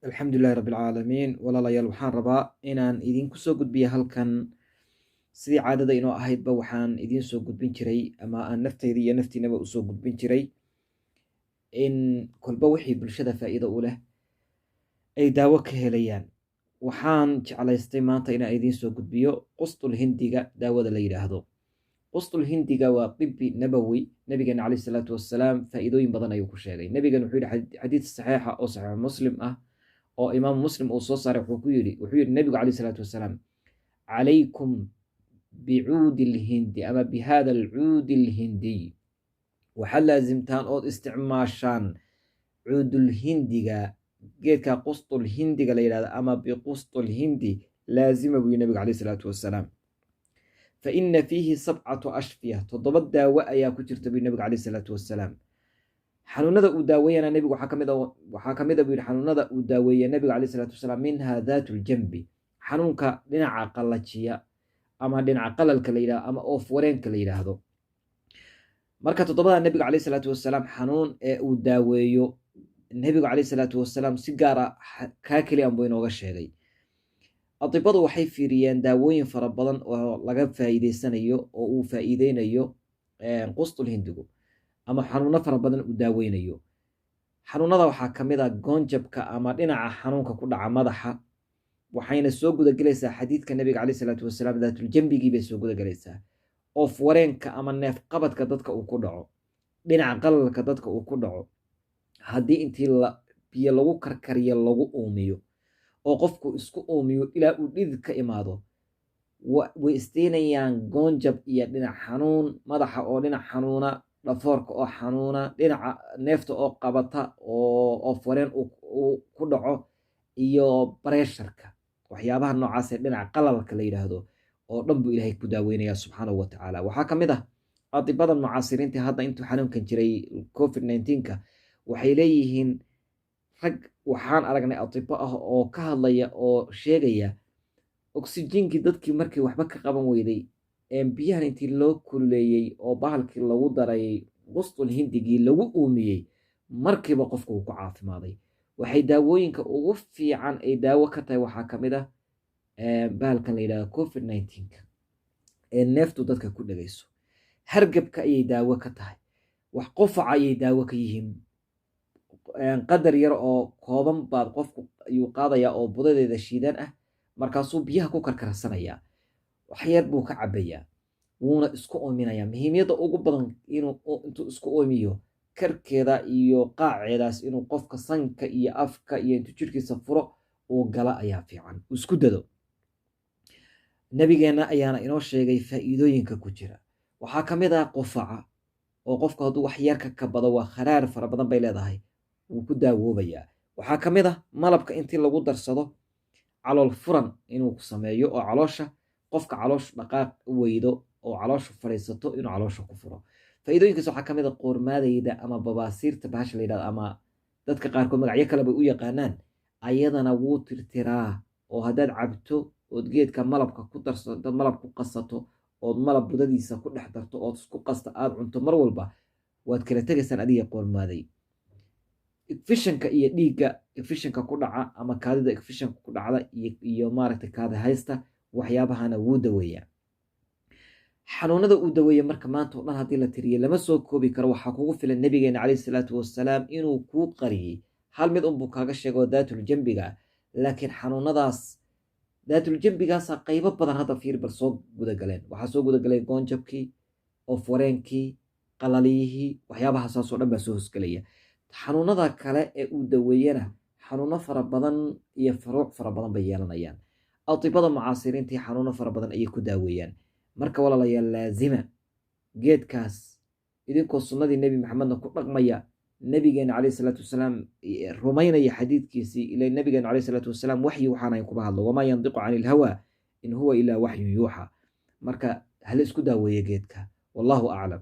alxamdulilahi rabbilcaalamiin. walaalayaal waxaan rabaa inaan idinku soo gudbiyo halkan sidii caadada inoo ahaydba waxaan idiin soo gudbin jiray ama aan nafteyda iyo naftiinaba usoo gudbin jiray in kolba wixii bulshada faa'iido u leh ay daawo ka helayaan. waxaan jeclaystay maanta inaan idiin soo gudbiyo qustul hindiga daawada la yidhaahdo. qustul hindiga waa dibi nabowi. nabigeena caleyhi salaatu wassalaam faa'iidooyin badan ayuu ku sheegay. nabigeena wuxuu yihi xadiid saxiixa oo saxiix muslim ah oo imaamu muslim uu soo saaray wuxuu yidhi nabigu caleyhi salaatu wassalaam calaykum bicuudi lhindi ama bihada alcuudi alhindiy, waxaad laasimtaan ood isticmaashaan cuudulhindiga, geedka qustul hindiga la yidhahdo ama biqustul hindi laazima buu nabigu caleyhi salaatu wassalaam. fa ina fiihi 7 ashfiya, 7 daawo ayaa ku jirta buu nabigu caleyhi salaatu wassalaam. xanuunada uu daaweeyana nabigu waxaa kamid a buu yihi xanuunada uu daaweeya nabigu caleyhi salaatu wassalaam minha daatu ljambi, xanuunka dhinaca qallajiya ama dhinaca qalalka la yidhahdo ama oof wareenka la yidhaahdo. marka 7da nabiga caleyhi salaatu wassalaam xanuun ee uu daaweeyo nabigu caleyhi salaatu wassalaam si gaara kaa keliyan buu inooga sheegay. adibadu waxay fiiriyeen daawooyin fara badan oo laga faa'iideysanayo oo uu faa'iideynayo qustul hindigu ama xanuuno fara badan uu daaweynayo. xanuunada waxaa kamid a goonjabka ama dhinaca xanuunka ku dhaca madaxa, waxayna soo gudagelaysaa xadiidka nabiga caleyhi salaatu wassalaam daatuljambigii bay soo gudagelaysaa. oof wareenka ama neef qabadka dadka uu ku dhaco, dhinaca qalalka dadka uu ku dhaco, haddii intii biyo lagu karkariyo lagu uumiyo oo qofku isku uumiyo ilaa uu dhidid ka imaado, way isteynayaan goonjab iyo dhinac xanuun madaxa oo dhinac xanuuna, dhafoorka oo xanuuna, dhinaca neefta oo qabata oo oof wareen uu ku dhaco, iyo bareesharka, waxyaabaha noocaasee dhinaca qalalka la yidhaahdo oo dhan buu ilaahay ku daaweynaya subxaanahu watacaala. waxaa kamid ah adibada mucaasiriinta hadda intuu xanuunkan jiray covid-19ka waxay leeyihiin rag waxaan aragnay adibo ah oo ka hadlaya oo sheegaya oksijiinkii dadkii markii waxba ka qaban weyday biyahan intii loo kululeeyey oo bahalkii lagu daray qustul hindigii lagu uumiyey markiiba qofku uu ku caafimaaday. waxay daawooyinka ugu fiican ay daawo ka tahay waxaa kamid ah bahalkan la yidhahdo covid-19ka ee neeftu dadka ku dhegayso. hargebka ayay daawo ka tahay, wax qufaca ayay daawo ka yihiin. qadar yar oo kooban baad qofku ayuu qaadayaa oo budadeeda shiidan ah, markaasuu biyaha ku karkarsanayaa, waxyar buu ka cabayaa, wuuna isku oominayaa. muhiimiyadda ugu badan intuu isku oomiyo karkeeda iyo qaaceedaas inuu qofka sanka iyo afka iyo intuu jirhkiisa furo uu gala ayaa fiican, isku dado. nabigeena ayaana inoo sheegay faa'iidooyinka ku jira. waxaa kamid ah qufaca oo qofku hadduu wax yarka ka bado waa kharaar fara badan bay leedahay, wuu ku daawoobayaa. waxaa kamid ah malabka intii lagu darsado calool furan inuu sameeyo oo caloosha qofka calooshu dhaqaaq weydo oo calooshu fadhiisato inuu caloosha ku furo. faa'iidooyinkaas waxaa kamid a qoormaadayda ama babaasiirta bahasha la yidhahdo ama dadka qaarkood magacyo kale bay u yaqaanaan, ayadana wuu tirtiraa. oo haddaad cabto ood geedka malabka ku darsato, dad malab ku qasato ood malab budadiisa ku dhex darto ood isku qasta aad cunto mar walba, waad kala tegaysaan adiga qoormaaday. igfishanka iyo dhiigga igfishanka ku dhaca ama kaadida igfishanka ku dhacda iyo maaragtay kaada haysta, waxyaabahana wuu daweeyaa. xanuunada uu daweeye marka maanta o dhan haddii la tiriye lama soo koobi karo. waxaa kugu filan nabigeena caleyhi salaatu wassalaam inuu kuu qariyey hal mid unbuu kaaga sheego daatuljambiga, laakiin xanuunadaas daatuljambigaasa qaybo badan hadda fiir bal soo gudagaleen. waxaa soo gudagalay goonjabkii, oof wareenkii, qalaliyihii, waxyaabahasaasoo dhan baa soo hosgelaya. xanuunada kale ee uu daweeyana xanuuno fara badan iyo furuuc fara badan bay yeelanayaan. adibada mucaasiriintii xanuuno fara badan ayay ku daaweeyaan. marka walaalayaal laazima geedkaas idinkoo sunnadii nebi maxamedna ku dhaqmaya, nabigeena caleyhi salaatu wassalaam rumaynaya xadiidkiisii. ila nabigeena caleyhi salaatu wassalaam waxyi waxaanayn kuma hadlo, wamaa yandiqu cani ilhawaa in huwa ilaa waxyun yuuxa. marka hala isku daaweeye geedka. wallahu aclam.